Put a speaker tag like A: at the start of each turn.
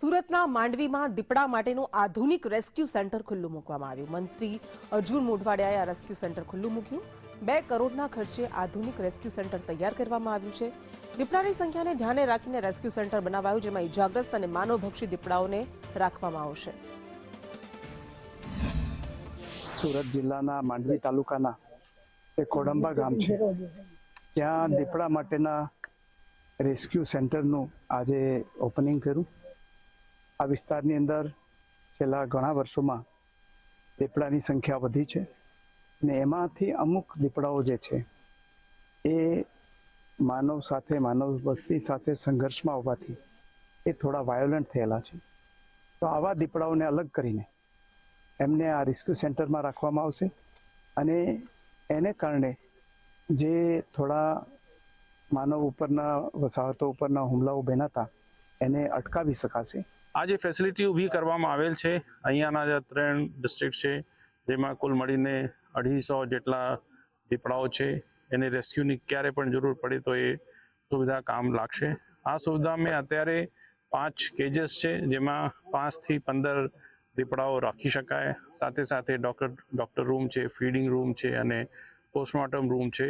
A: સુરતના માંડવીમાં દીપડા માટેનું આધુનિક રેસ્ક્યુ સેન્ટર ખુલ્લું મૂકવામાં આવ્યું। મંત્રી અર્જુન મોઢવાડિયાએ આ રેસ્ક્યુ સેન્ટર ખુલ્લું મૂક્યું। 2 કરોડના ખર્ચે આધુનિક રેસ્ક્યુ સેન્ટર તૈયાર કરવામાં આવ્યું છે। દીપડાની સંખ્યાને ધ્યાને રાખીને રેસ્ક્યુ સેન્ટર બનાવાયું, જેમાં ઇજાગ્રસ્ત અને માનવભક્ષી દીપડાઓને રાખવામાં આવશે।
B: સુરત જિલ્લાના માંડવી તાલુકાના એક કોડંબા ગામ છે, ત્યાં દીપડા માટેના રેસ્ક્યુ સેન્ટરનું આજે ઓપનિંગ કર્યું। આ વિસ્તારની અંદર છેલ્લા ઘણા વર્ષોમાં દીપડાની સંખ્યા વધી છે ને એમાંથી અમુક દીપડાઓ જે છે એ માનવ વસ્તી સાથે સંઘર્ષમાં હોવાથી એ થોડા વાયોલન્ટ થયેલા છે। તો આવા દીપડાઓને અલગ કરીને એમને આ રેસ્ક્યુ સેન્ટરમાં રાખવામાં આવશે અને એને કારણે જે થોડા માનવ ઉપરના વસાહતો ઉપરના હુમલાઓ બન્યા એને અટકાવી શકાશે।
C: આ જે ફેસિલિટી ઊભી કરવામાં આવેલ છે, અહીંયાના જે 3 ડિસ્ટ્રિક્ટ છે જેમાં કુલ મળીને 250 જેટલા દીપડાઓ છે, એને રેસ્ક્યુની ક્યારે પણ જરૂર પડે તો એ સુવિધા કામ લાગશે। આ સુવિધામાં અત્યારે 5 કેજીસ છે, જેમાં 5 થી 15 દીપડાઓ રાખી શકાય। સાથે સાથે ડૉક્ટર રૂમ છે, ફીડિંગ રૂમ છે અને પોસ્ટમોર્ટમ રૂમ છે।